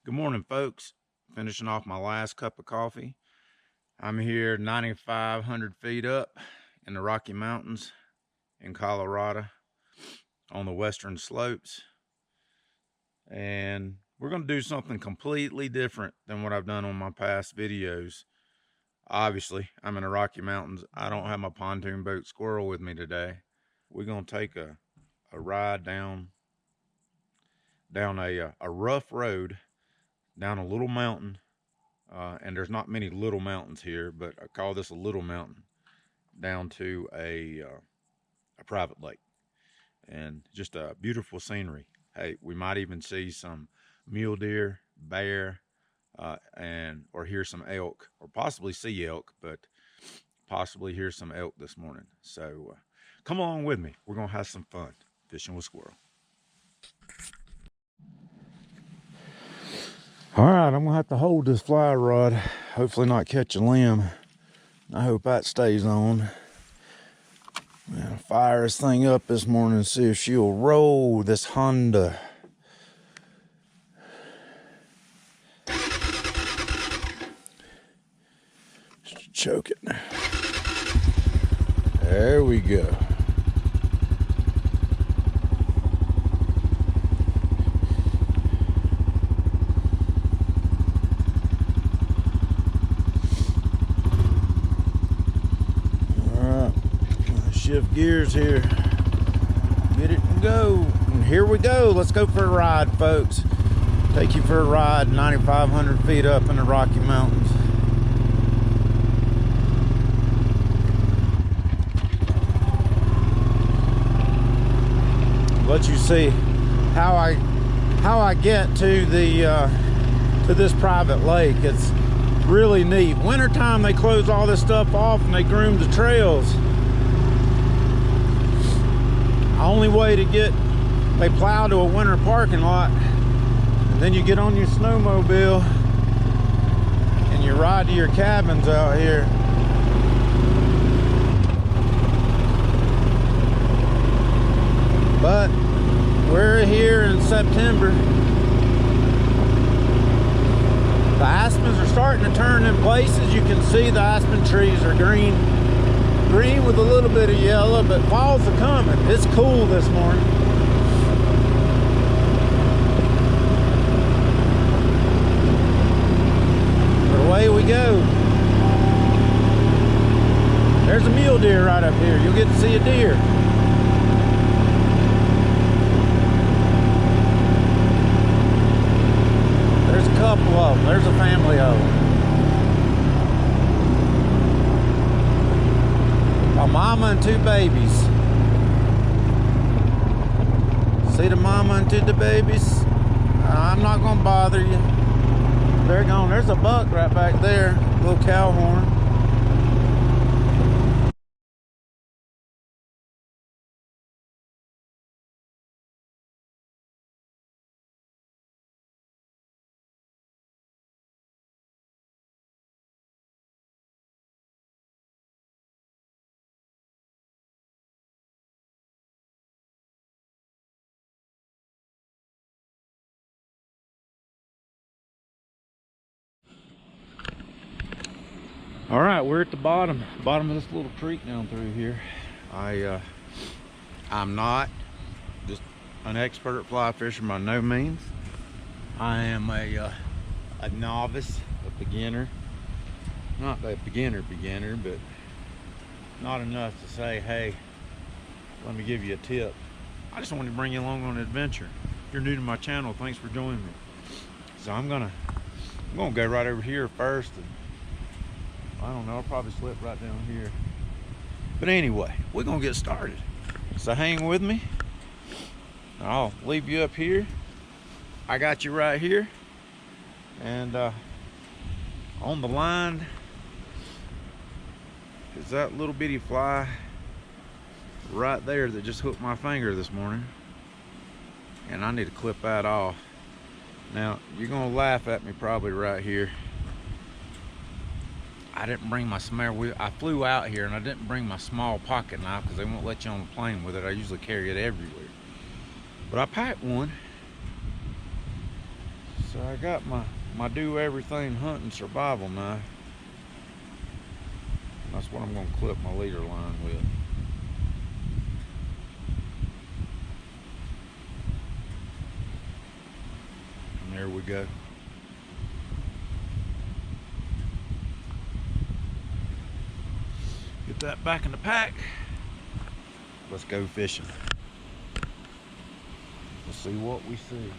Good morning, folks. Finishing off my last cup of coffee. I'm here 9,500 feet up in the Rocky Mountains in Colorado on the western slopes. And we're going to do something completely different than what I've done on my past videos. Obviously, I'm in the Rocky Mountains. I don't have my pontoon boat Squirrel with me today. We're going to take a ride down a rough road down a little mountain. And there's not many little mountains here, but I call this a little mountain, down to a private lake, and just a beautiful scenery. Hey, we might even see some mule deer, bear, or hear some elk, or possibly see elk, but possibly hear some elk this morning. So come along with me. We're gonna have some fun fishing with Squirrel. All right, I'm gonna have to hold this fly rod, hopefully not catch a limb. I hope that stays on. I'm gonna fire this thing up this morning and see if she'll roll this Honda. Just choke it. There we go. Shift gears here, get it and go. And here we go. Let's go for a ride, folks. Take you for a ride 9,500 feet up in the Rocky Mountains. Let you see how I get to the to this private lake. It's really neat. Wintertime they close all this stuff off and they groom the trails. Only way to get, they plow to a winter parking lot, and then you get on your snowmobile and you ride to your cabins out here. But we're here in September. The aspens are starting to turn in places. You can see the aspen trees are green with a little bit of yellow, but fall's are coming. It's cool this morning. But away we go. There's a mule deer right up here. You'll get to see a deer. There's a couple of them. There's a family of them. A mama and two babies. See the mama and two babies? I'm not gonna bother you. They're gone. There's a buck right back there, little cow horn. All right, we're at the bottom of this little creek down through here. I'm not just an expert fly fisher by no means. I am a novice, a beginner. Not a beginner, but not enough to say, hey, let me give you a tip. I just wanted to bring you along on an adventure. If you're new to my channel, thanks for joining me. So I'm gonna go right over here first, and I don't know, I'll probably slip right down here. But anyway, we're gonna get started. So hang with me. I'll leave you up here. I got you right here. And on the line is that little bitty fly right there that just hooked my finger this morning. And I need to clip that off. Now, you're gonna laugh at me probably right here. I didn't bring my I flew out here and I didn't bring my small pocket knife because they won't let you on the plane with it. I usually carry it everywhere. But I packed one. So I got my do everything hunting survival knife. That's what I'm gonna clip my leader line with. And there we go. Get that back in the pack. Let's go fishing. Let's see what we see.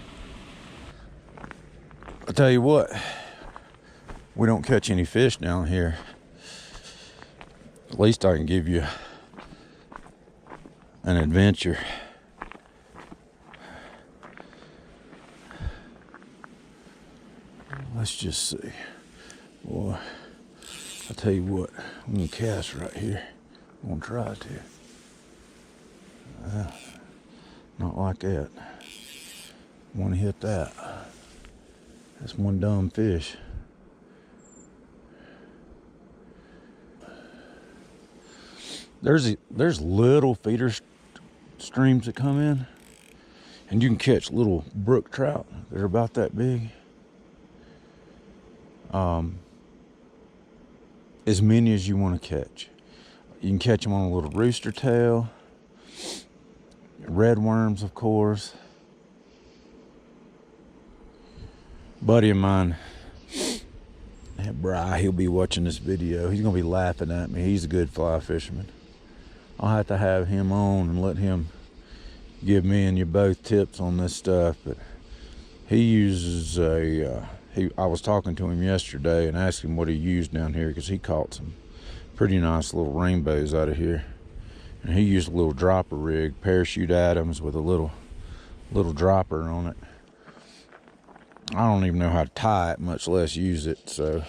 I tell you what, we don't catch any fish down here. At least I can give you an adventure. Let's just see. Boy, I tell you what, I'm gonna cast right here. I'm gonna try to. Not like that. Want to hit that. That's one dumb fish. There's little feeder streams that come in, and you can catch little brook trout. They're about that big. As many as you want to catch. You can catch them on a little rooster tail, red worms, of course. Buddy of mine, Bri, he'll be watching this video. He's gonna be laughing at me. He's a good fly fisherman. I'll have to have him on and let him give me and you both tips on this stuff. But he uses I was talking to him yesterday and asked him what he used down here, because he caught some pretty nice little rainbows out of here. And he used a little dropper rig, Parachute Adams, with a little dropper on it. I don't even know how to tie it, much less use it. So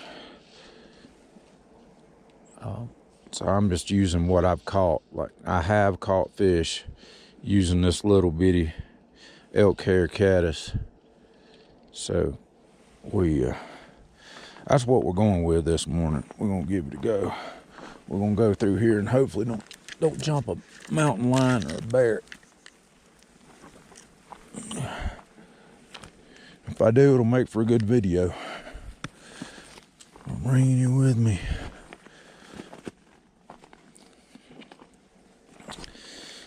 I'm just using what I've caught. Like, I have caught fish using this little bitty elk hair caddis. So that's what we're going with this morning. We're gonna give it a go. We're gonna go through here and hopefully don't jump a mountain lion or a bear. If I do, it'll make for a good video. I'm bringing you with me.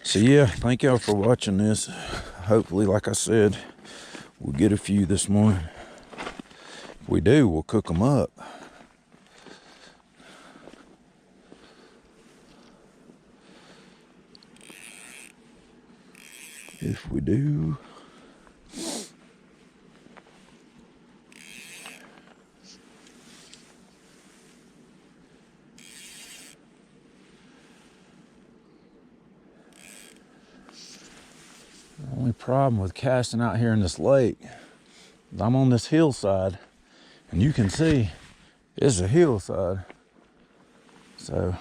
So yeah, thank y'all for watching this. Hopefully, like I said, we'll get a few this morning. If we do, we'll cook them up. If we do. The only problem with casting out here in this lake is I'm on this hillside, and you can see it's a hillside. So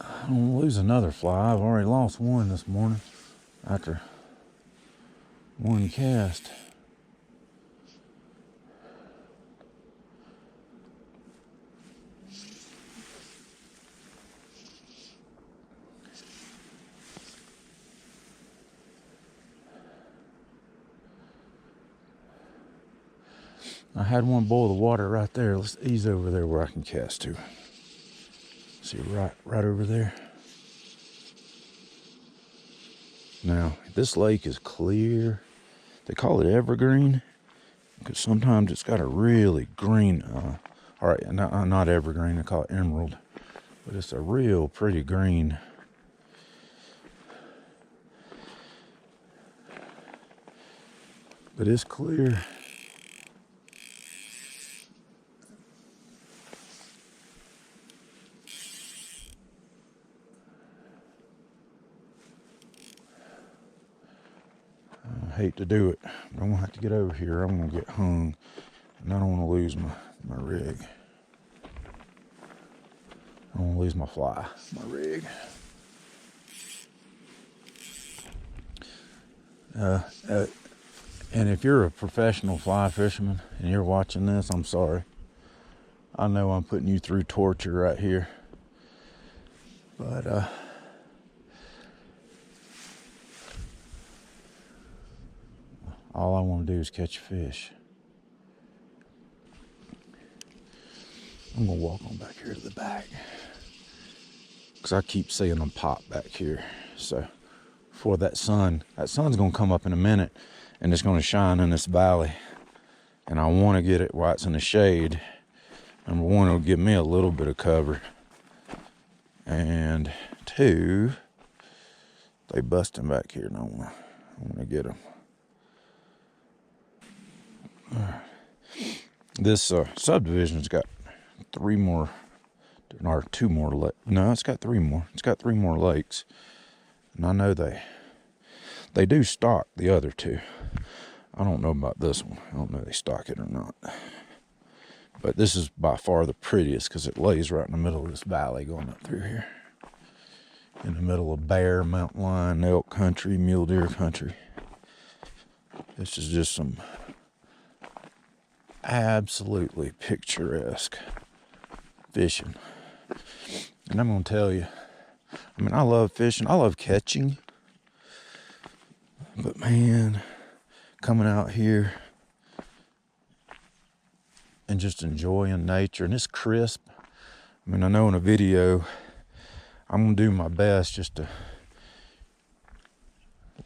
I don't want to lose another fly. I've already lost one this morning after one cast. I had one boil the water right there. Let's ease over there where I can cast to. See, right over there. Now, this lake is clear. They call it evergreen because sometimes it's got a really green, all right, not evergreen, I call it emerald, but it's a real pretty green. But it's clear. I hate to do it, but I'm gonna have to get over here. I'm gonna get hung, and I don't want to lose my rig. I don't want to lose my fly, my rig. And if you're a professional fly fisherman and you're watching this, I'm sorry. I know I'm putting you through torture right here, but All I want to do is catch a fish. I'm gonna walk on back here to the back because I keep seeing them pop back here. So before that sun's gonna come up in a minute and it's gonna shine in this valley. And I want to get it while it's in the shade. Number one, it'll give me a little bit of cover. And two, they busting back here and I want to get them. This subdivision's got three more, or two more. No, it's got three more. It's got three more lakes, and I know they do stock the other two. I don't know about this one. I don't know if they stock it or not. But this is by far the prettiest because it lays right in the middle of this valley going up through here. In the middle of bear, mountain lion, elk country, mule deer country. This is just some absolutely picturesque fishing. And I'm going to tell you, I mean, I love fishing. I love catching. But man, coming out here and just enjoying nature, and it's crisp. I mean, I know in a video, I'm going to do my best just to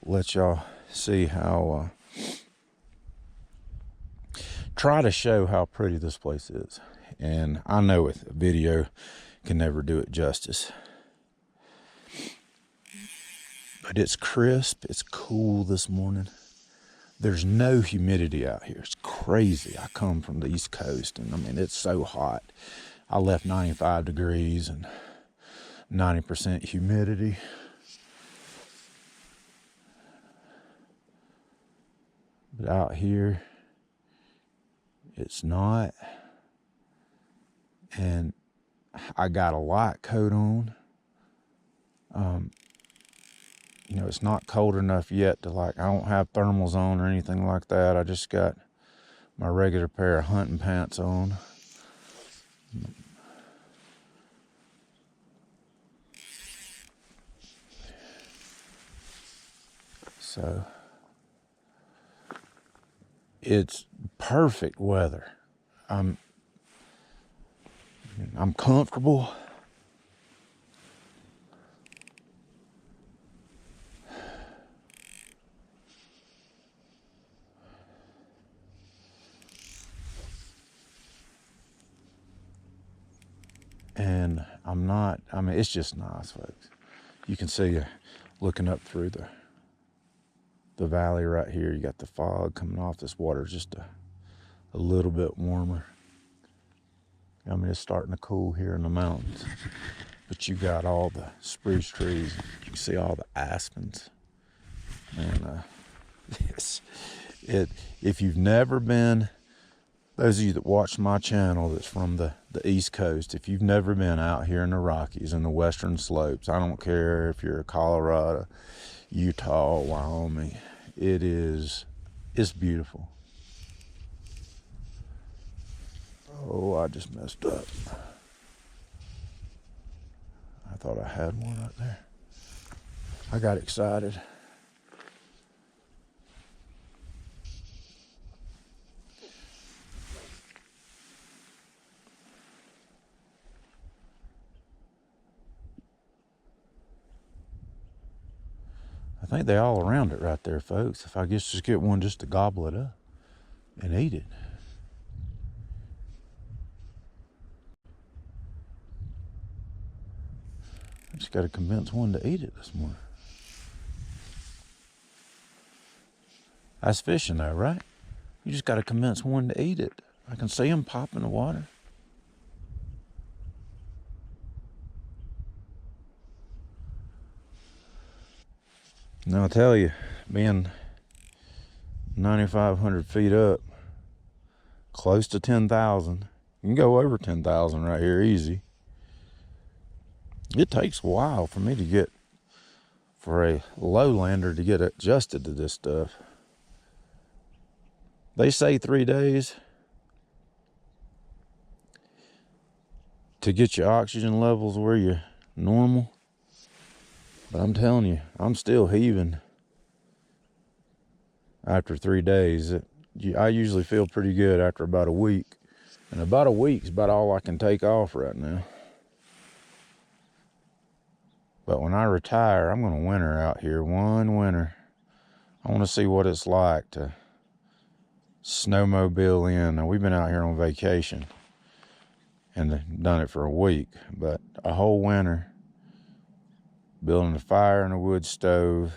let y'all see how, try to show how pretty this place is. And I know a video can never do it justice. But it's crisp, it's cool this morning. There's no humidity out here. It's crazy. I come from the East Coast, and I mean, it's so hot. I left 95 degrees and 90% humidity. But out here, it's not. And I got a light coat on. You know, it's not cold enough yet to I don't have thermals on or anything like that. I just got my regular pair of hunting pants on. So it's perfect weather. I'm comfortable. And I mean, it's just nice, folks. You can see looking up through the valley right here. You got the fog coming off. This water's just a little bit warmer. I mean, it's starting to cool here in the mountains. But you got all the spruce trees. You can see all the aspens. And if you've never been, those of you that watch my channel that's from the East Coast, if you've never been out here in the Rockies and the Western Slopes, I don't care if you're Colorado, Utah, Wyoming, it's beautiful. Oh, I just messed up. I thought I had one right there. I got excited. I think they're all around it right there, folks. If I just get one just to gobble it up and eat it. I just got to convince one to eat it this morning. That's fishing though, right? You just got to convince one to eat it. I can see them pop in the water. Now I'll tell you, being 9,500 feet up, close to 10,000, you can go over 10,000 right here easy. It takes a while for me to get, for a lowlander to get adjusted to this stuff. They say 3 days to get your oxygen levels where you're normal. But I'm telling you, I'm still heaving. after 3 days. I usually feel pretty good after about a week. And about a week's about all I can take off right now. But when I retire, I'm going to winter out here one winter. I want to see what it's like to snowmobile in. Now, we've been out here on vacation and done it for a week, but a whole winter building a fire in a wood stove.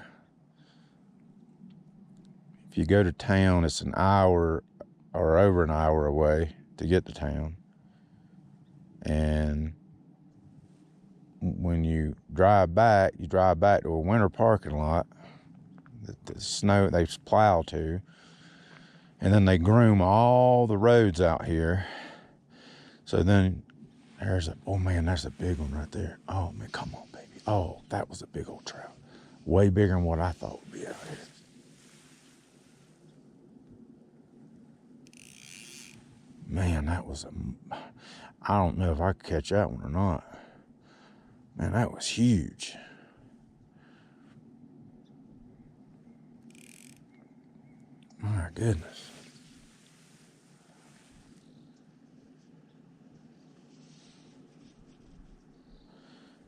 If you go to town, it's an hour or over an hour away to get to town. And when you drive back to a winter parking lot that the snow, they plow to, and then they groom all the roads out here. So then there's oh man, there's a big one right there. Oh man, come on, baby. Oh, that was a big old trout. Way bigger than what I thought would be out here. Man, that was I don't know if I could catch that one or not. Man, that was huge. My goodness.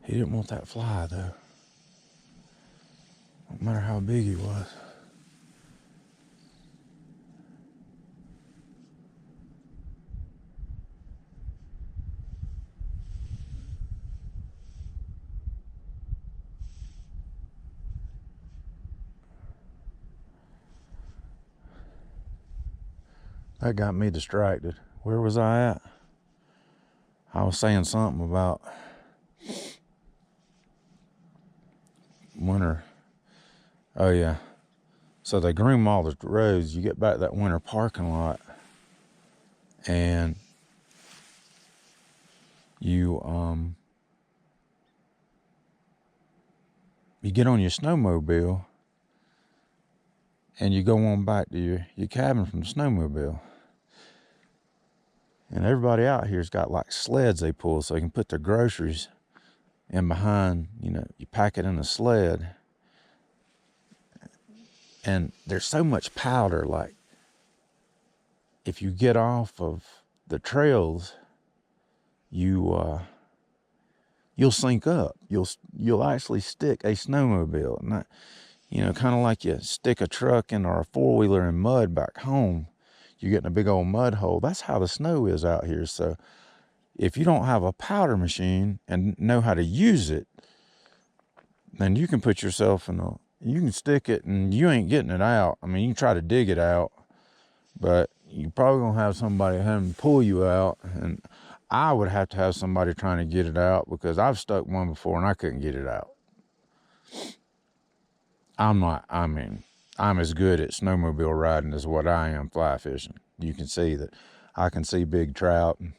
He didn't want that fly, though. No matter how big he was. That got me distracted. Where was I at? I was saying something about winter. Oh, yeah. So they groom all the roads. You get back to that winter parking lot, and you get on your snowmobile, and you go on back to your cabin from the snowmobile. And everybody out here's got like sleds they pull so they can put their groceries in behind, you pack it in a sled. And there's so much powder, like if you get off of the trails, you'll sink up. You'll actually stick a snowmobile, not, kind of like you stick a truck in or a four-wheeler in mud back home. You get in a big old mud hole. That's how the snow is out here. So if you don't have a powder machine and know how to use it, then you can put yourself you can stick it and you ain't getting it out. I mean, you can try to dig it out, but you're probably going to have somebody having to pull you out. And I would have to have somebody trying to get it out because I've stuck one before and I couldn't get it out. I'm as good at snowmobile riding as what I am fly fishing. You can see that I can see big trout and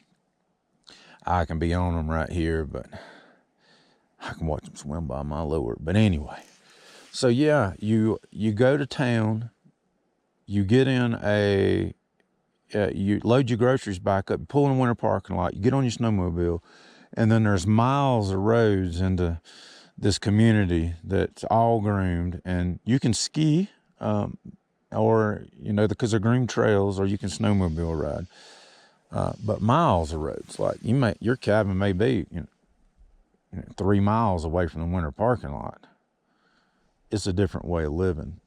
I can be on them right here, but I can watch them swim by my lure. But anyway, so yeah, you go to town, you get in you load your groceries back up, you pull in a winter parking lot, you get on your snowmobile, and then there's miles of roads into this community that's all groomed, and you can ski, or, because they're groomed trails, or you can snowmobile ride. But miles of roads, like your cabin may be 3 miles away from the winter parking lot. It's a different way of living,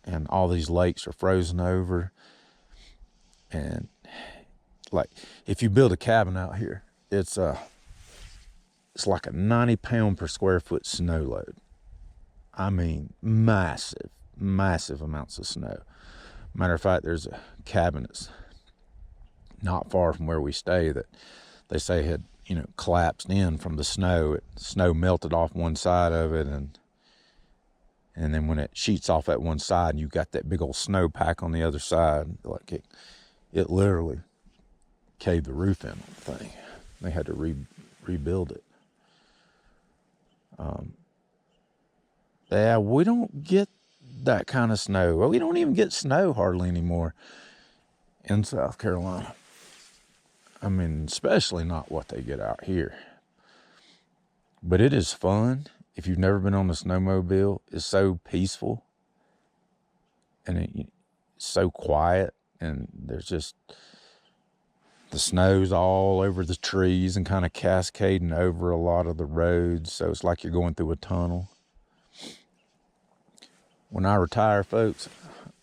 and all these lakes are frozen over. And like if you build a cabin out here, it's like a 90 pound per square foot snow load. I mean, massive amounts of snow. Matter of fact, there's a cabin that's not far from where we stay that they say had, collapsed in from the snow. Snow melted off one side of it, and then when it sheets off that one side, you got that big old snow pack on the other side. Like it literally caved the roof in on the thing. They had to rebuild it. Yeah, we don't get that kind of snow. Well, we don't even get snow hardly anymore in South Carolina. I mean, especially not what they get out here. But it is fun. If you've never been on a snowmobile, it's so peaceful. and it's so quiet, and there's just the snow's all over the trees and kind of cascading over a lot of the roads, so it's like you're going through a tunnel. When I retire, folks,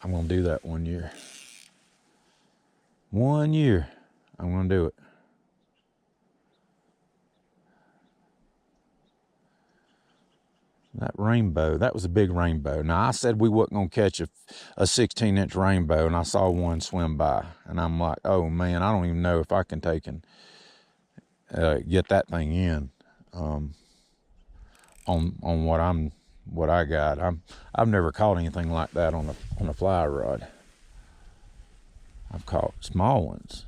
I'm gonna do that 1 year. 1 year, I'm gonna do it. That rainbow, that was a big rainbow. Now, I said we wasn't going to catch a 16-inch rainbow, and I saw one swim by. And I'm like, oh, man, I don't even know if I can take and get that thing in on what I got. I've never caught anything like that on a fly rod. I've caught small ones,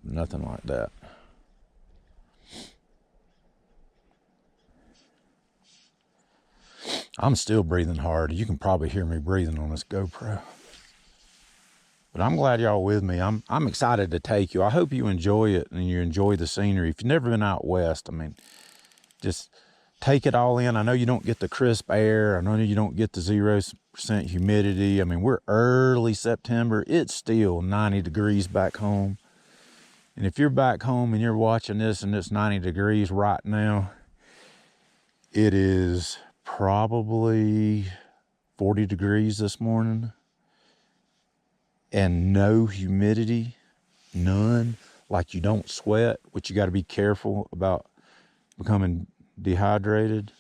nothing like that. I'm still breathing hard. You can probably hear me breathing on this GoPro. But I'm glad y'all with me. I'm excited to take you. I hope you enjoy it and you enjoy the scenery. If you've never been out west, I mean, just take it all in. I know you don't get the crisp air. I know you don't get the 0% humidity. I mean, we're early September. It's still 90 degrees back home. And if you're back home and you're watching this and it's 90 degrees right now, it is probably 40 degrees this morning and no humidity, none. Like, you don't sweat, which you got to be careful about becoming dehydrated.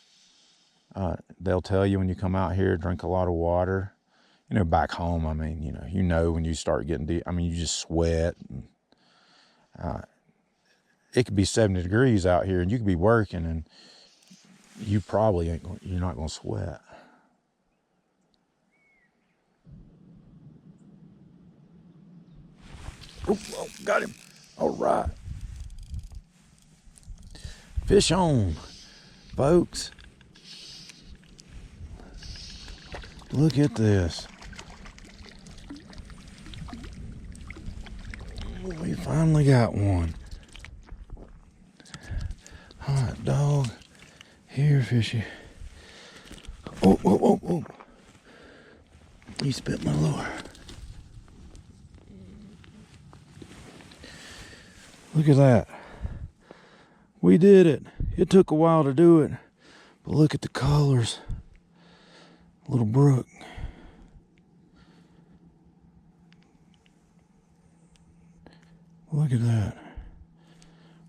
They'll tell you when you come out here, drink a lot of water. You know, back home, I mean, you know when you start getting you just sweat. And, it could be 70 degrees out here and you could be working and you probably you're not going to sweat. Oh, got him. All right. Fish on, folks. Look at this. We finally got one. Hot dog. Here, fishy. Oh. He spit my lure. Look at that. We did it. It took a while to do it, but look at the colors. Little brook. Look at that.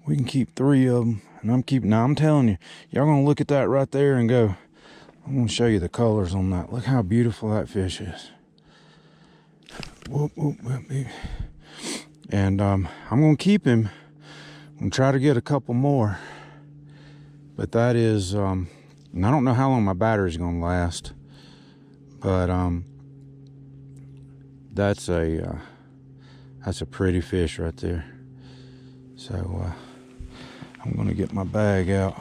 We can keep 3 of them. And now I'm telling you, y'all gonna look at that right there and go, I'm gonna show you the colors on that. Look how beautiful that fish is. Whoop, baby. And I'm gonna keep him. I'm gonna try to get a couple more. But that is, and I don't know how long my battery's gonna last. But that's a pretty fish right there. So I'm gonna get my bag out.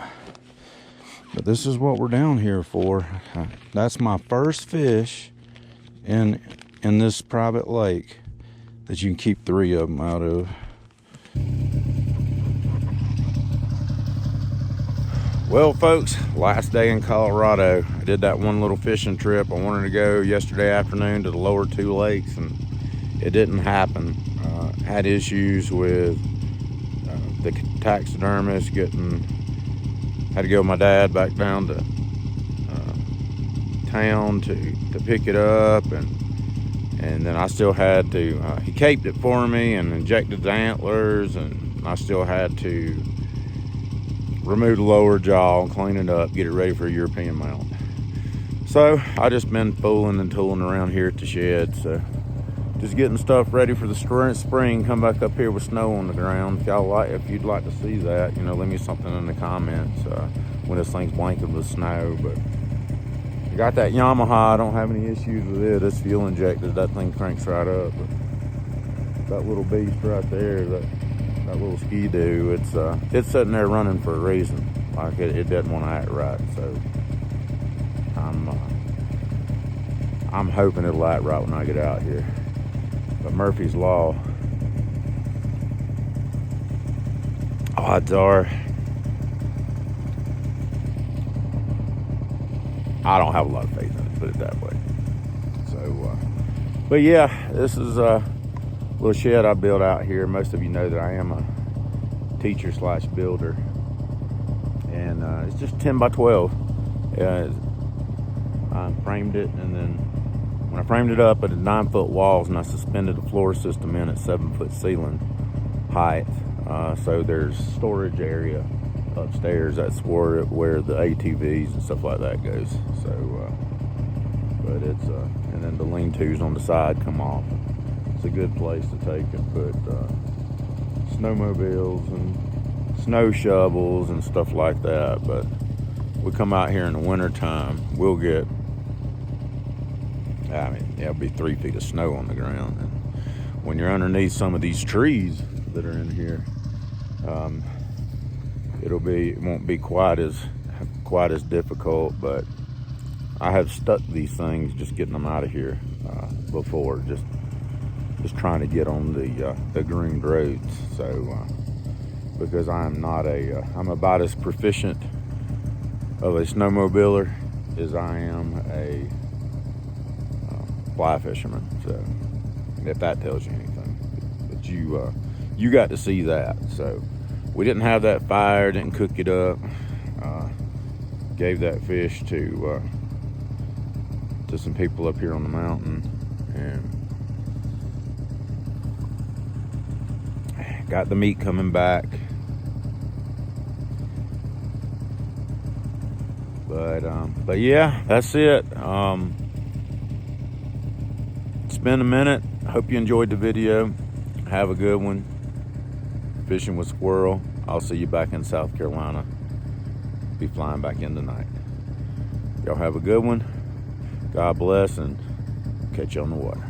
But this is what we're down here for. That's my first fish in this private lake that you can keep 3 of them out of. Well, folks, last day in Colorado. I did that one little fishing trip. I wanted to go yesterday afternoon to the lower 2 lakes, and it didn't happen. Had issues with the taxidermist had to go with my dad back down to town to pick it up, and then I still had to, he caped it for me and injected the antlers, and I still had to remove the lower jaw, clean it up, get it ready for a European mount. So I just been fooling and tooling around here at the shed, so just getting stuff ready for the spring. Come back up here with snow on the ground. If you'd like to see that, leave me something in the comments when this thing's blanketed with snow. But I got that Yamaha. I don't have any issues with it. It's fuel injected. That thing cranks right up. But that little beast right there, that little ski-doo, it's sitting there running for a reason. Like it doesn't want to act right. So I'm hoping it'll act right when I get out here. But Murphy's Law, odds are, I don't have a lot of faith in it, put it that way. So But yeah, this is a little shed I built out here. Most of you know that I am a teacher slash builder, and it's just 10 by 12. I framed it, and then when I framed it up, it had 9-foot walls, and I suspended a floor system in at 7-foot ceiling height. So there's storage area upstairs. That's where the ATVs and stuff like that goes. So, but it's and then the lean-tos on the side come off. It's a good place to take and put snowmobiles and snow shovels and stuff like that. But we come out here in the winter time, we'll get, I mean, there'll be 3 feet of snow on the ground. And when you're underneath some of these trees that are in here, it won't be quite as difficult. But I have stuck these things just getting them out of here before, just trying to get on the groomed roads. So because I'm about as proficient of a snowmobiler as I am a fly fisherman. So if that tells you anything, but you got to see that. So we didn't have that fire, didn't cook it up. Gave that fish to some people up here on the mountain, and got the meat coming back. But yeah, that's it. It's been a minute. I hope you enjoyed the video. Have a good one. Fishing with Squirrel. I'll see you back in South Carolina. Be flying back in tonight. Y'all have a good one. God bless, and catch you on the water.